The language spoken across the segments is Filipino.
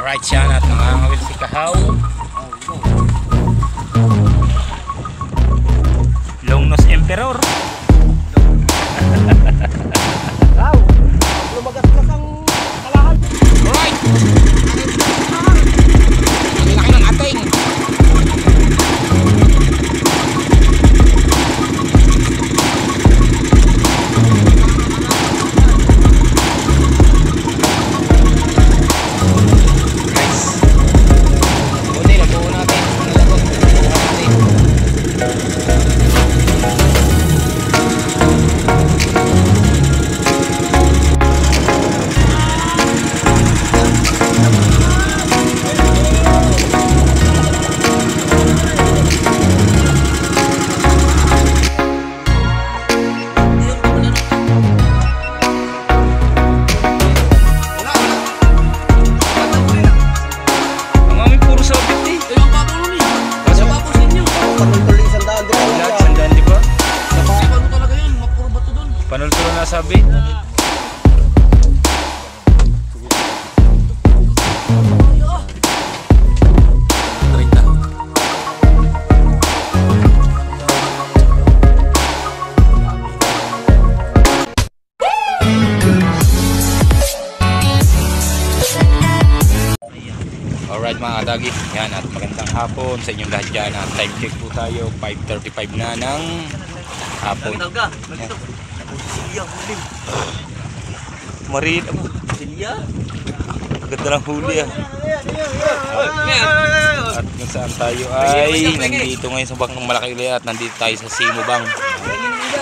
Alright siya at nangangawil si Kahaw. Longnos Emperor. Wow! Lumagas ka sang kalahan. Alright! Ang laki ng ating. Panultulo na sabi. Alright mga kadagi, yan at magandang hapon sa inyong lahat dyan. At time check po tayo, 5:35 na ng hapon. Marin, Silya? ganda ng huli ah. At kung saan tayo ay nandito ngayon sa Bangkang Malaki ulit at nandito tayo sa Simubang.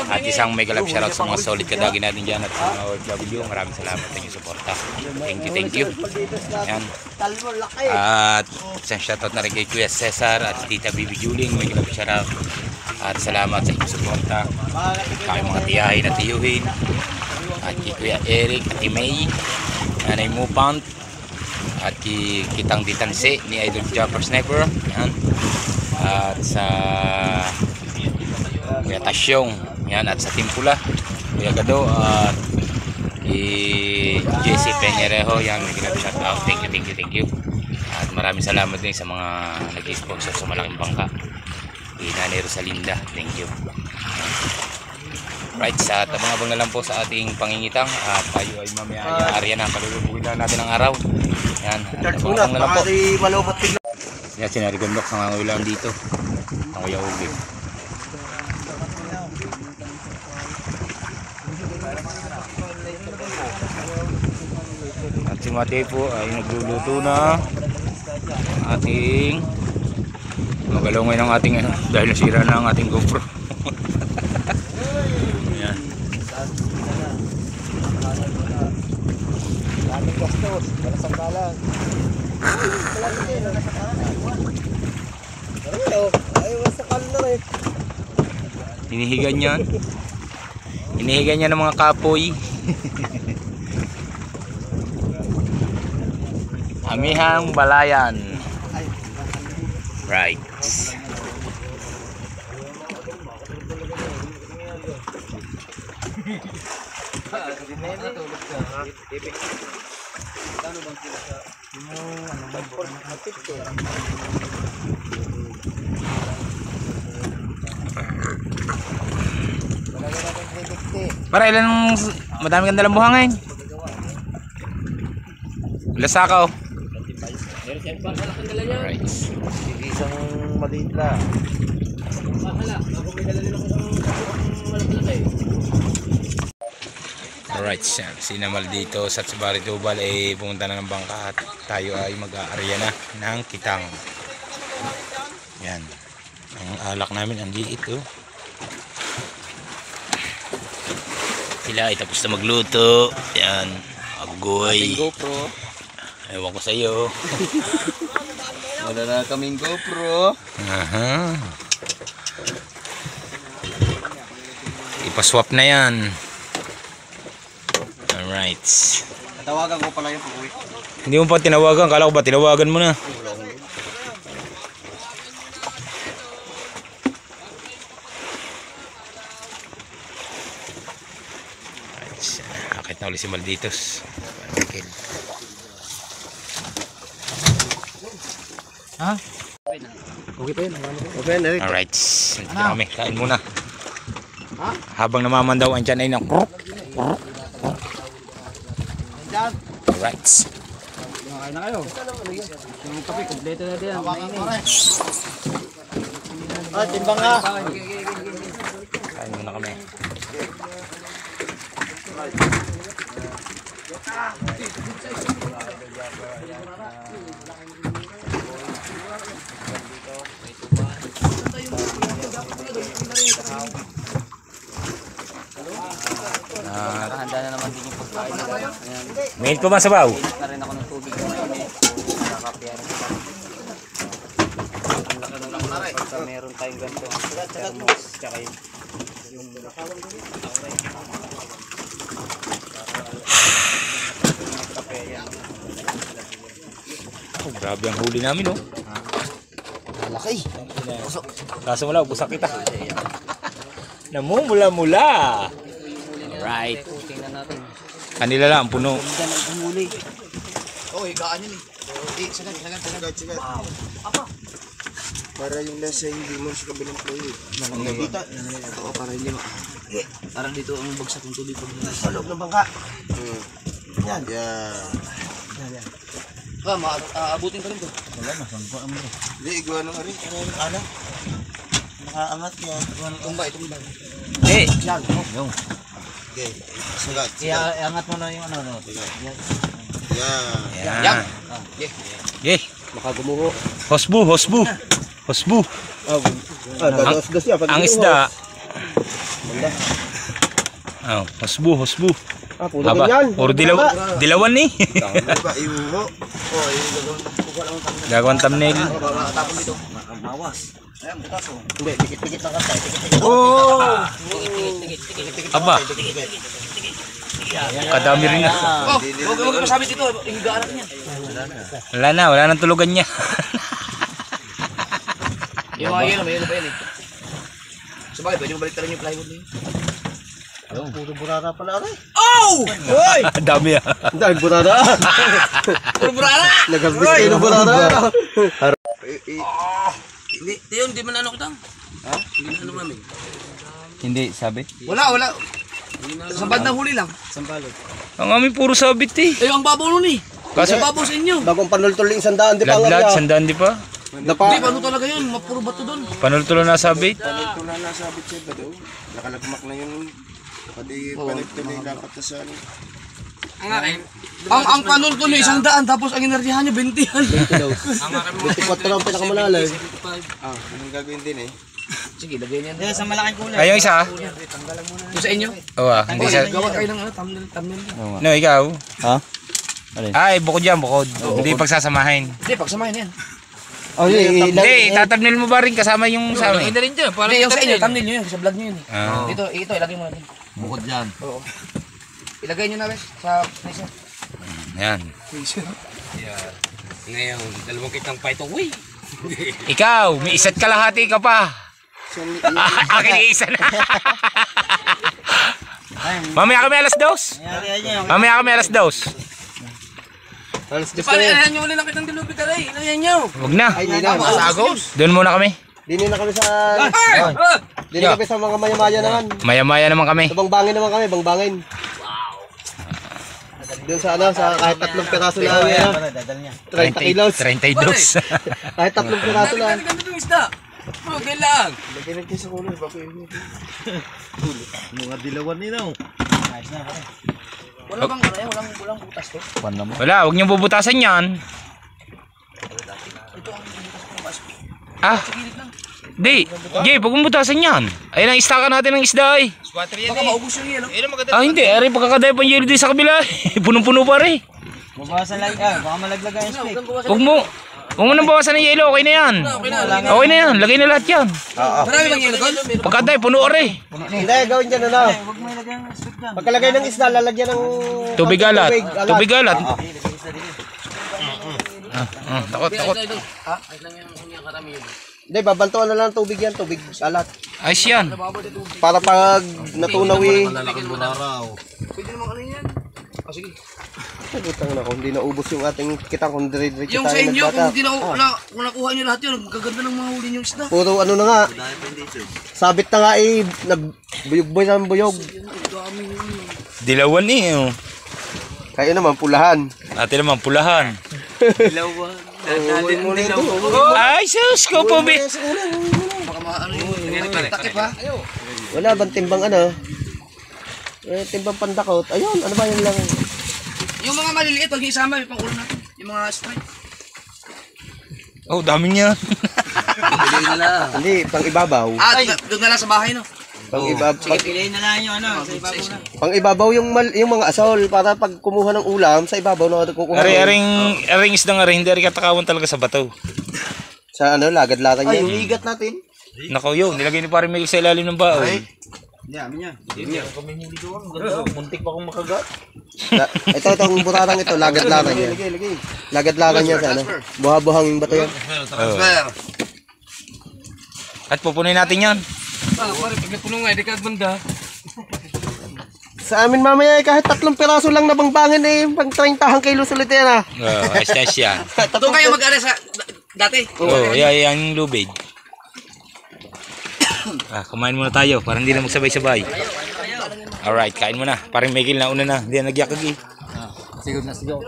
At isang mega love shoutout sa mga solid kadagi natin dyan at sa mga OFW. Maraming salamat sa inyong suporta. Thank you. Yan. At isang shoutout na rin kay Kuya Cesar at Tita Bibi Juling. Mega love shoutout. At salamat sa inyong suporta. Kaya mga tiyahin at tiyuhin. At kay Kuya Eric, Ate May, Nanay Mupant, at kay Kitang Ditanse ni Idol Jumper Sniper. Yan. At sa Kuya Tasyong, yan, at sa Timpula, Kuya Gado, at Jesse Peñerejo, yan, may shout out. Thank you. At maraming salamat din sa mga nag-sponsor sa malaking bangka. Nanay Rosalinda, thank you. Right, sa tabang-abang na lang po sa ating pangingitang at tayo ay mamaya area na palulubugin na natin ang araw. Yan, tabang-abang na lang po. Yan, sinarigondok sa mga ulang dito. Ang Kuya Ugib. At si Mate po ay nagluluto na ating magalongay ng ating dahil nasira na ang ating GoPro. Yan. Daming gastos, wala sangkalan. Ay, masakal na rin. Hinihigan yan. Hinihigan yan ng mga kapoy. Amihang Balayan. Right. Para ilan madami kang dalang buhangin. Lasakaw. Alright. Isang maliit lang. Alright, sinamal dito sa Tsubari Tubal ay pumunta na ng bangka at tayo ay mag-aarya na ng kitang. Yan. Ang alak namin andito. Sila ay tapos na magluto. Yan. Agoy. GoPro. Ewan ko sa iyo. Wala na kaming GoPro. Aha. Ipaswap na yan. Alright. Tawagan ko pala yung pag-uwi. Hindi mo pa tinawagan. Kala ko ba tinawagan mo na? Akit na ulit si Malditos. Ha? Okay pa yun. Okay na rin. Alright, nandito na kami. Kain muna. Habang namamandaw ang tiyan ay nang alright. Kumakain na kayo. Yung kape, kompleto na din. Timbang nga. Kain muna kami. Handa na naman din yung pagkain nila. Ayan. Main ko ba sabaw? Na rin ako ng tubig na mainit. Nakakapiyan. Ang laki ng lakas pagka meron tayong ganito. Thermos. Tsaka yung kape yan. Oh, grabe ang huli namin, oh. Malaki. Kaso wala, busak kita. Namumula-mula. Alright. Tingnan natin. Kanila lang, ang puno. Ganda ng humuli. Oh, higaan yun eh. Sagad. Para yung lasa hindi mo sa kabilang fluid. Nakakita. Oo, para hindi mo. Parang dito ang bagsak ng tubig. Sa loob ng bangka. Yan. Aabutin pa rin to. Hindi, igawa nung rin. Ano? Nakaangat yan. Tumbay. Eh! Yan. Okay. Sagad. Iangat mo na yung ano. Yan. Yan. Yeh! Baka gumuho. Hosbu. Dos yan. Ang isda. Oh, hosbu. Puro Haba, ganyan. puro dilawan ni. Diba, iuho. Oh, yung Gagawang thumbnail. Tapon dito. mawas. Ayan, butas oh. Hindi, tikit-tikit lang kasi. Tikit-tikit. Oh! Aba, kadami rin na. Oh, huwag mo masabi dito. Higaan natin yan. Wala nang tulugan niya. Yung mga yelo, may yelo pa yan eh. Sabagay, pwede mo balik rin yung plywood niyo. Ayun, puro burara pala rin. Oh! Hoy! Dami ah. Dahil burara. Puro burara! Nagabis kayo ng burara. Hindi, Teo, hindi man ano kitang. Ha? Hindi na ano namin. Hindi, sabi. Wala. Sa bandang huli lang. Ang amin puro sabit eh. Eh, ang babaw nun eh. Kaso, Babaw sa inyo. Bagong panultuling sandaan, di pa nga ladlad, niya. sandaan di pa. Hindi, paano talaga yun? Mapuro bato doon. Panultulo na sabit. Panultulan na sabit siya ba daw? Nakalagmak na yun. Pati panultuling dapat na sa ano. Ang akin. Ang kanol ko na 100 tapos ang enerhihan niya 20 yan. 24 lang pinakamalalim. Anong gagawin din eh? Sige, lagay niyan. Sa malaking kulay. Ay, yung isa. Yung sa inyo. Oo ah, hindi sa... Gawa kayo ng ano, thumbnail. No, ikaw. Ha? Ay, bukod yan, bukod. Hindi pagsasamahin. Hindi, pagsamahin yan. Oh, Hindi, tatamnil mo ba rin kasama yung sa amin? rin dyan. Hindi, yung sa inyo, thumbnail nyo yun. Sa vlog nyo yun eh. Ah. Ito, ilagay mo natin. Bukod dyan. Oo. Ilagay nyo na rin sa freezer. Yan. Ngayon, dalawang kitang python. Uy! Ikaw, may isa't kalahati ka pa. Akin isa na. Mamaya kami alas 2. Mamaya kami alas 2. Alas Paano yan nyo ulit lang kitang dilubid ka rin? Ilagay nyo. Huwag na. Ay, hindi na. Masagos. Doon muna kami. Dini na kami sa... Dini kami sa mga maya-maya naman. Maya-maya naman kami. Sa bangbangin naman kami, bangbangin. Doon sa ano, sa kahit 3 piraso lang yan. 30 kilos. 32. Kahit 3 piraso lang. Ganda itong isda. Okay lang. Lagyan natin sa kulay, baka yun. Mga dilawan nila. Wala bang ano yan? Walang butas to. Wala, huwag niyong bubutasan yan. Ah, di. Jay, huwag mong butasan yan. Ayun ang istaka natin ng isda eh. Baka maubos yung yelo. Ah, hindi. Ari, pagkakadaya pang yelo din sa kabila. Punong-puno pa rin. Babawasan lang. Baka malaglagan yung steak. Huwag mo nang bawasan ng yelo. Okay na yan. Okay na yan. Lagay na lahat yan. Marami bang yelo doon? Pagkadaya, puno rin. Hindi, gawin dyan ano. Huwag mo ilagay yung steak dyan. Pagkalagay ng isda, lalagyan ng... Tubig alat. Tubig alat. Takot. Ha? Ay lang yung karami yun. Hindi, babantuan na lang ng tubig yan, tubig alat. Ayos yan. Para pag natunaw eh. Pwede namang ano yan. Sige. Pagutang na kung hindi naubos yung ating kita kung dire-diretso Yung tayo sa inyo, kung nagbata. hindi kung nakuha nyo lahat yun, ang gaganda ng mga huli nyo isda. Puro ano na nga. Sabit na nga eh. Buyog-boy ng buyog. Dilawan eh. Oh. Kayo naman pulahan. Ate naman, pulahan. Uwi mo na ito. Ay, sus ko po, be. Baka maano yung takip ha. Wala bang timbang ano? Timbang pandakot. Ayun, ano ba yun lang? Yung mga maliliit, huwag yung isama, may pangulo natin. Yung mga strike. Oh, dami niya. Hindi, pang ibabaw. Doon na lang sa bahay, no? Pang ibabaw. Piliin na lang yung ano, sa ibabaw na. Pang ibabaw yung mga asol para pag kumuha ng ulam sa ibabaw na kukuha. Aring isda nga rin, hindi rin katakawan talaga sa bato. Sa ano, lagad-latan niya. yung igat natin. Nako yun, nilagay ni pare Miguel sa ilalim ng baoy. Dami niya. Muntik pa akong makagat. Ito, itong butarang ito, lagad-latan niya. Lagad-latan niya sa ano. Buha-buhang yung bato yan. Transfer. At pupunin natin yan. Pare, pag napuno nga, di ka banda. Sa amin mamaya kahit 3 piraso lang nabangbangin pang 30 kilos ulit yan Ayos yan. Doon kayo mag-ares sa dati. Oh, yan yung lubid. Kumain muna tayo para hindi na magsabay-sabay. Alright, kain muna. Parang Miguel na una na. Hindi na nagyakag eh. Sigod na sigod.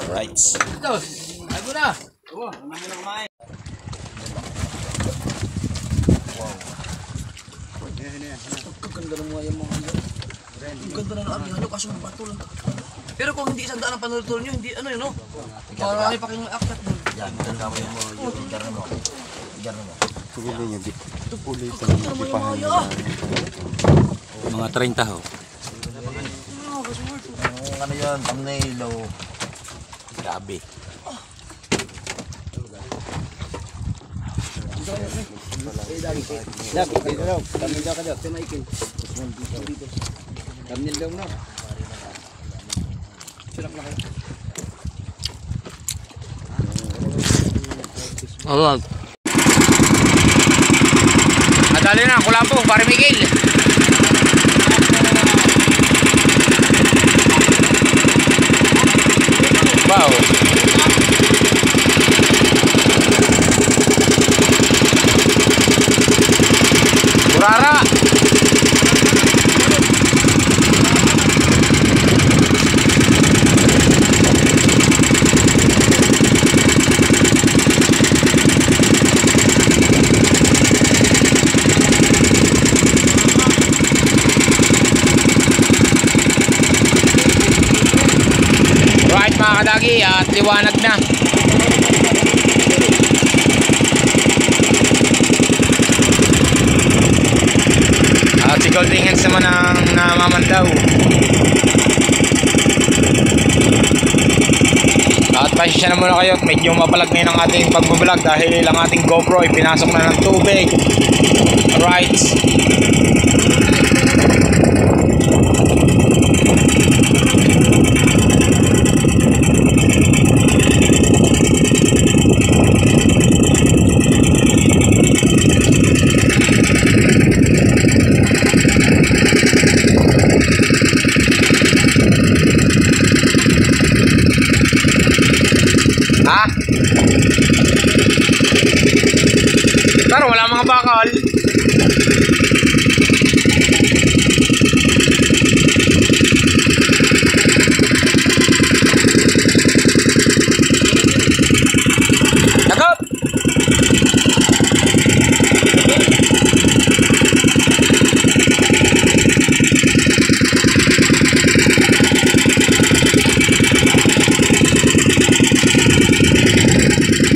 Alright. Ay mo na. Oo, naman muna kumain. Ganda ng mga yung mga ganda na ng ano kaso ng bato lang. Pero kung hindi isang daan ang panultol nyo, hindi ano yun, no? Para ay paking aklat mo. Yan, ganda mo yung mga yung garno mo. Garno mo. Sige niya, ito puli ito. Mga 30 ho. Ano yun, thumbnail o. Grabe. Thumbnail daw na. Alright. Nadali na, kulambo, pare Miguel. Wow. Kurara. Right mga kadagi, at liwanag na. At si Golding Hands naman ang namamandaw. At pasensya na muna kayo at medyo mapalag ngayon ang ating pagbablog dahil ang ating GoPro ay pinasok na ng tubig. Right. Ha? Pero wala mga bakal. Nakap!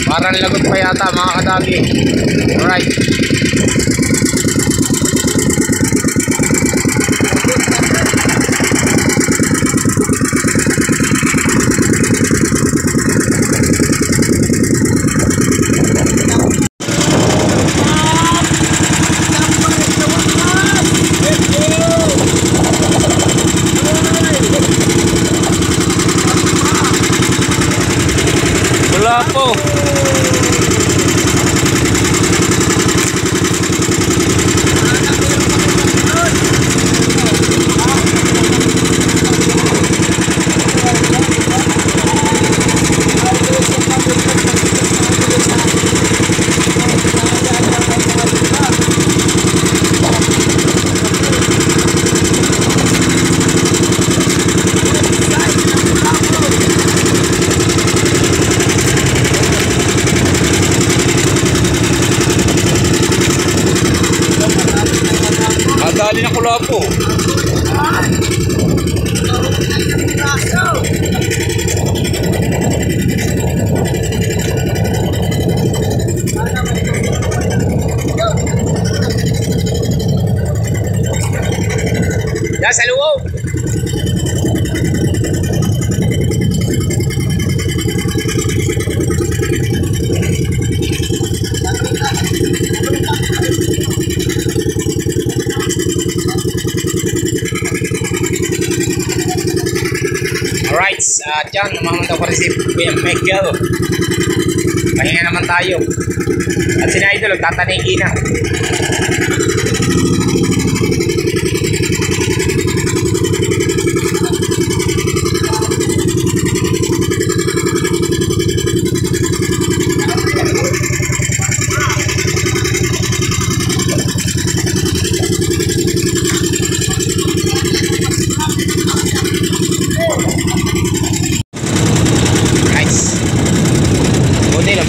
Parang lagot pa yata mga kadagi. Alright. Wala po. Alright, dyan, namamantaw ko rin si Kuya Michael. Pahinga naman tayo. At si Idol, tataniki na.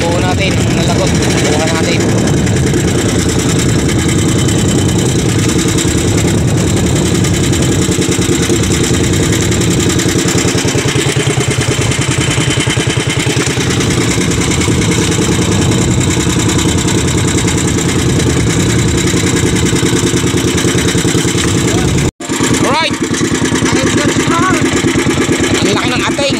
Buo natin ang lagot, buuhan natin. Alright, ang laki ng ating.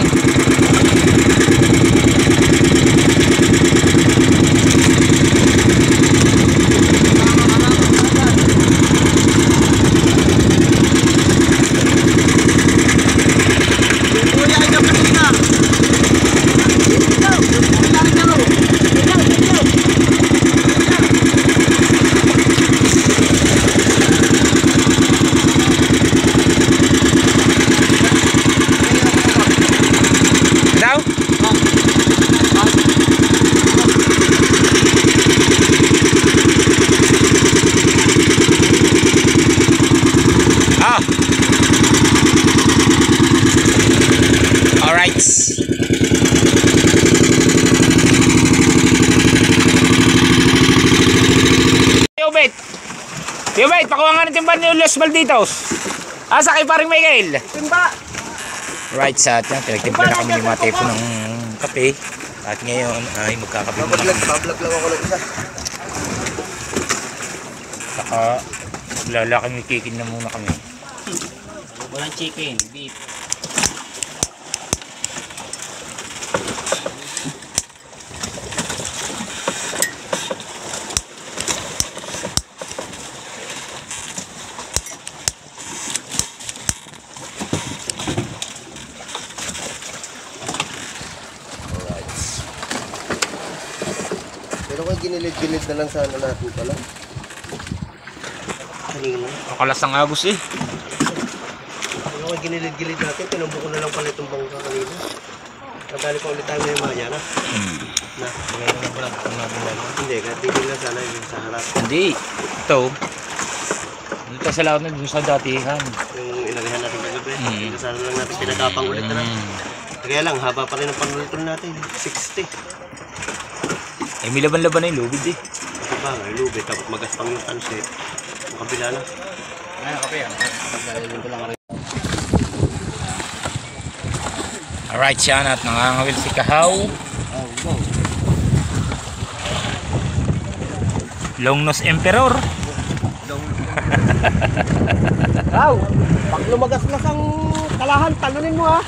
Yubait, pakuha nga ng timba ni Los Malditos. Asa kay paring Michael? Timba! Right, sa atin, pinagtimpla na kami ni Mate po ng kape. At ngayon ay magkakape muna kami. Bablog lang ako ng isa. Saka lalaki kikin na muna kami. Walang chicken, beef. Pero kung ginilid-gilid na lang sana natin pala. Kanina. Akalas ang agos eh. Pero kung ginilid-gilid natin, tinumbo ko na lang pala itong bangka kanina. Kadali pa ulit tayo ngayon maya na. Na, ngayon na pala itong natin lang. Hindi, katigil lang sana yung sa harap. Hindi. Ito. Dito sa laot na dun sa datihan. Yung ilagahan natin kagabi. Hindi sana lang natin pinagapang ulit na lang. Kaya lang, haba pa rin ang panulitol natin. 60. Eh, may laban-laban na yung lubid eh. Ito ba nga, lubid. Tapos magaspang yung tansit. Ang kabila na. Ay, kape yan. Pagdalilin ko lang rin. Alright, siya at nangangawil si Kahaw. Longnose Emperor. Wow! Pag lumagas-las ang kalahan, talunin mo ha.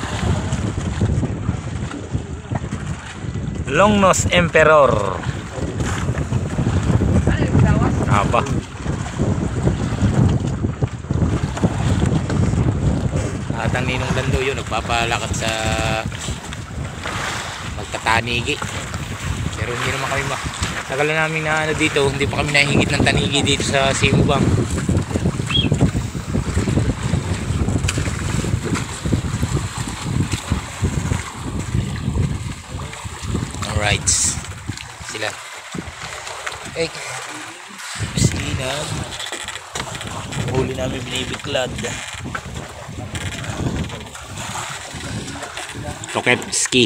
Longnose Emperor. Apa? At ang Ninong Lando yun, nagpapalakad sa magtatanigi. Pero hindi naman kami tagal na namin na ano dito, hindi pa kami nahihigit ng tanigi dito sa Simubang. Alright, sila. Eh, sila. Huli namin binibiklad. Toketski.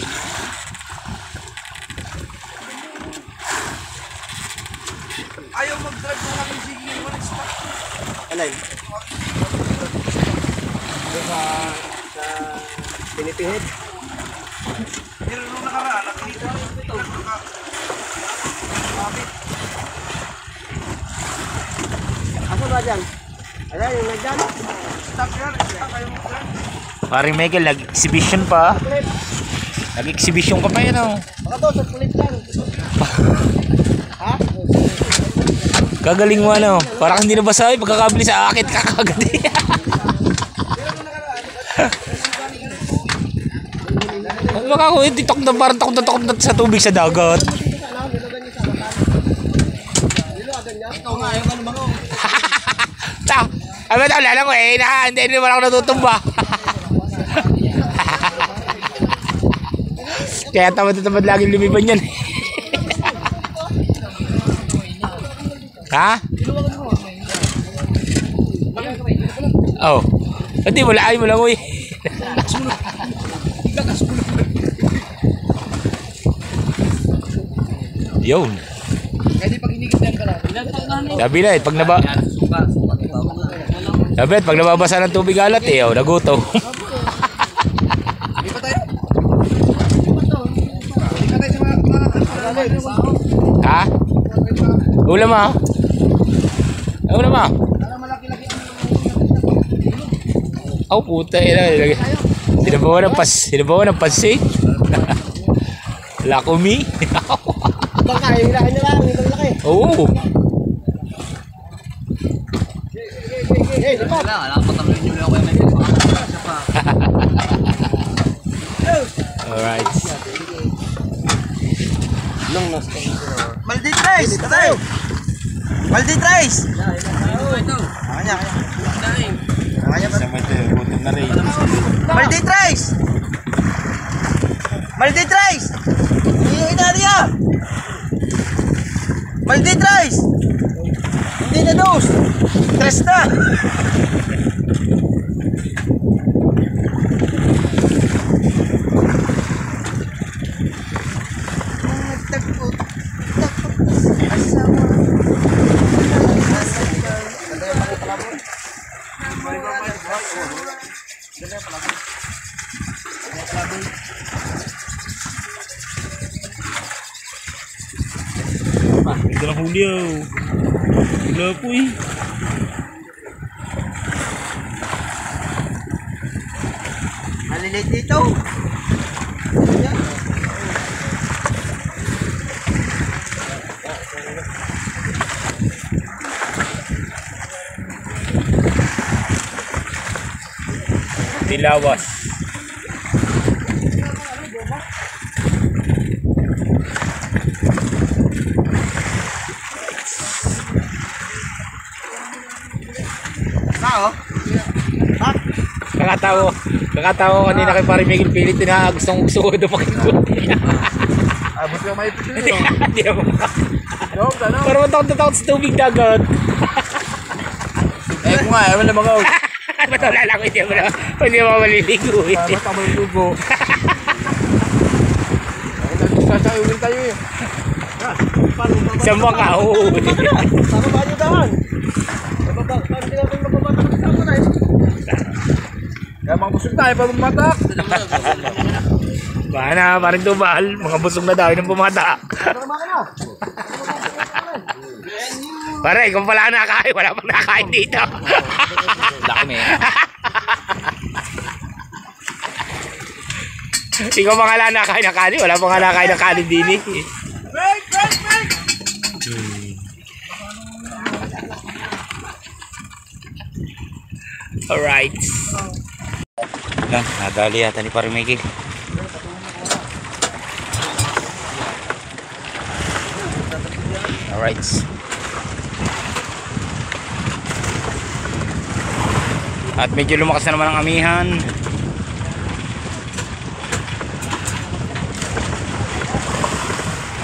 Ayaw mag-drive kung kami sige yung walang stop. Alay. Sa pinipihit. Pero nung nakaraan, nakita ko ito. Asa ba dyan? Ayan, yung nagdaan. Stop yan, stop. Ayaw mag-drive. Paring Michael, nag-exhibition pa. Nag-exhibition ka pa yun oh. Baka doon, sa kulit lang. Ha? Gagaling mo ano. Parang hindi na basahin. Pagkakabili sa akit kakagad eh. Ano ba ako, hindi parang takot na sa tubig sa dagat. Ikaw nga, yung ano mga. Ay, ba't alala ko eh, hindi naman ako natutumba. Kaya tamad laging lumiban yan. Ha? Oh. Hindi mo lang, uy. Yun. Kasi pag hinigit ka lang. Sabi na pag nababasa ng tubig alat eh, naguto. Hindi pa tayo. Hindi pa tayo sa mga Ha? Ulam ah. Ulam ah. Oh, puta ina. Sinabawa ng pansit. Lakumi. Baka, hirahin nyo lang, ito laki. Oo. Hey, dapat. Nakapatangin nyo lang kayo may Alright. Maldit Rice! Tayo! Maldit Rice! Maldit Rice! Maldit Rice! Hindi na niya! Maldit Rice! Hindi na dos! Tres na! Ito na Julio. Wala po eh. Maliliit dito! Dilawas. Sao? Kakatawa kanina kay Pare Miguel pilit na gusto ko dumakin ko. Abot lang may pipili. Hindi naman. No, gano'n. Parang takot sa tubig dagat. Eh kung nga, ewan na mga out. Ba't wala lang, hindi mo maliligo eh. Basta may lugo. Sasayawin tayo eh. Sa mga Sama ba nyo daan? Paano hindi natin magbabata kami sa na eh? Kaya mga busog tayo pa bumatak. Baka na, parang tubal. Mga busog na daw ng bumata. Pare, kung pala nakakain, wala pang nakakain dito. Laki eh. Ikaw pa nga lang nakakain ng kanin, wala pang nakakain ng kanin din eh. Alright. Yan, nadali yata ni Pare Miguel. Alright. At medyo lumakas na naman ang amihan.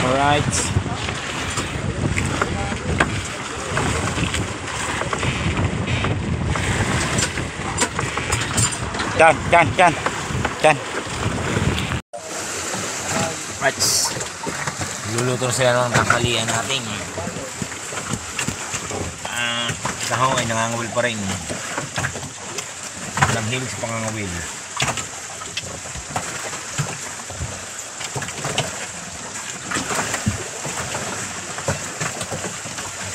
Alright. Dyan. Right. Luluto na sila ng tanghalian natin. Kahong ay nangangawil pa rin. Walang hilig sa pangangawil.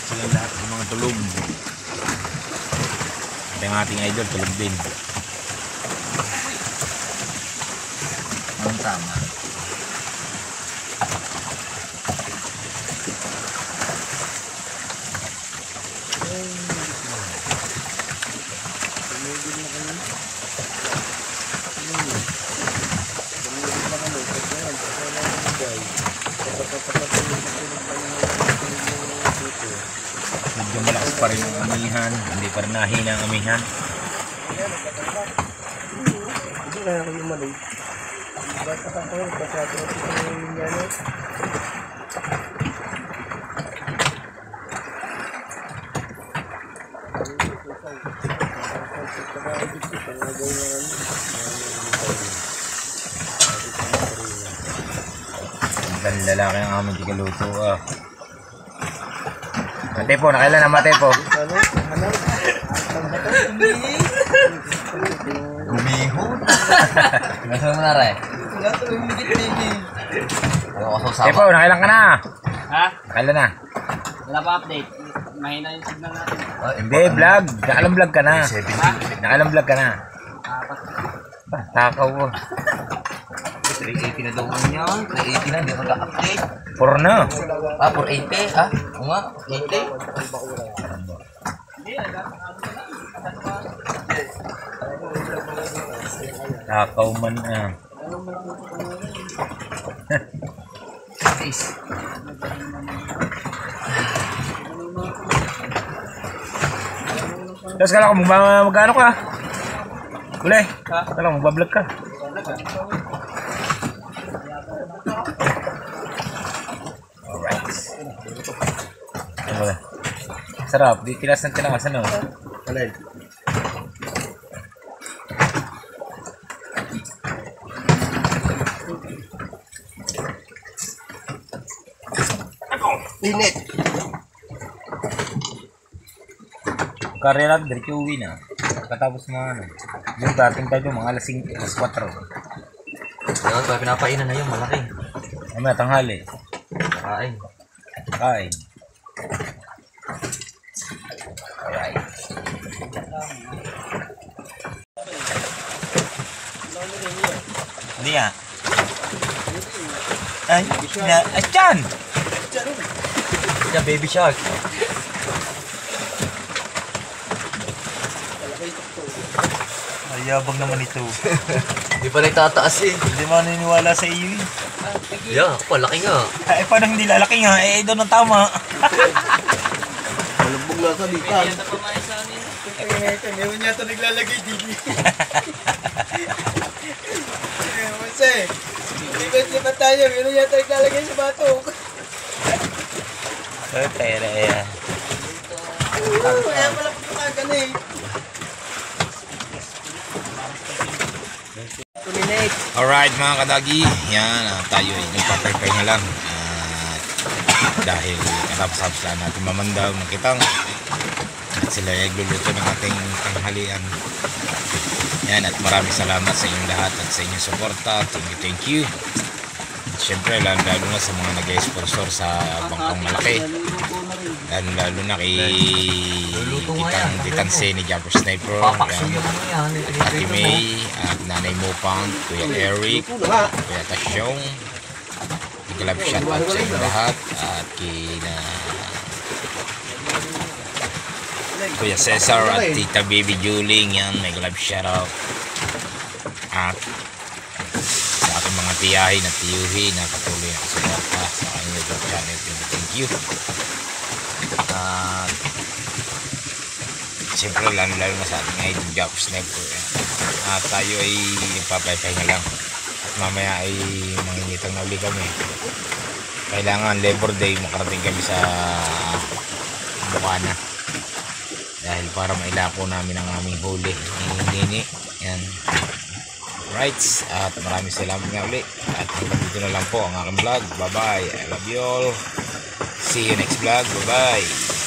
Silang lahat ng mga tulog. At yung ating idol tulog din. Ang tama. Medyo malakas pa rin ang amihan. Hindi pa rin nahina ang amihan. Hindi na ako yung mali. Basta ka ko, basta ko yung yan. Ang lalaki ang aming tigaluto. Mate po, nakailan na mate po? Gumihon. Nasa mo na rin. Wala to, humigit baby. Ayaw ko Mate po, nakailan ka na? Ha? Nakailan na? Wala pa update. Mahina yung signal natin. Hindi, vlog. Nakailang vlog ka na? Nakailang vlog ka na? Takaw mo. 380 na daw niya. 380 na, hindi ko ka-update. 4 na. 480 ah? Oo nga, 80. Takaw man Guys. Tapos kala ko magkano ka? Uli, kala ko magbablog ka. Alright. Ano ba? Sarap, di tilas ng tilas, ano? Alay. Init. Karya natin, diretso uwi na. Katapos mga ano. Yung dating tayo mga alas 5, alas 4. Ayun, kaya pinapainan na yung malaki. Ano, tanghali. Kain. Kain. Alright. Hindi nga. Ay, Chan! Yeah, baby shark. Ayabang naman ito. Hindi pa nagtataas eh. Hindi mo naniniwala sa iyo eh. Yeah, palaki nga. Ay, paano hindi lalaki nga? Eh, doon ang tama. Malubog na sa likan. Meron niya ito naglalagay dili. Masa eh. Lipat tayo. Meron niya ito naglalagay sa batok. Pera eh. Kaya pala pagkakagan eh. Alright mga kadagi, yan, tayo ay nagpaprepare na lang. Dahil katapos-tapos lang natin mamandaw ng kitang at sila ay nagluluto ng ating tanghalian. Yan, at maraming salamat sa inyong lahat at sa inyong suporta. Thank you. At syempre, lalo na sa mga nag-sponsor sa Bangkang Malaki. Lalo na kay Titang C ni Jumper Sniper, Ate May, at Nanay Mopang, Kuya Eric, Kuya Tasyong. Nag-love shoutout sa inyo lahat. At kina Kuya Cesar at Tita Baby Juling, yan, nag-love shoutout. At sa aking mga tiyahin at tiyuhin na patuloy na kasuporta sa aking YouTube channel. Thank you. At siyempre lalo na sa ating idol Jumper Sniper. At tayo ay nagpapaypay na lang. At mamaya ay manginitang na uli kami. Kailangan Labor Day makarating kami sa Bukana. Dahil para mailako namin ang aming huli ni Nini. Yan. Right. At maraming salamat nga uli. At hanggang dito na lang po ang aking vlog. Bye bye. I love you all. See you next vlog. Bye bye.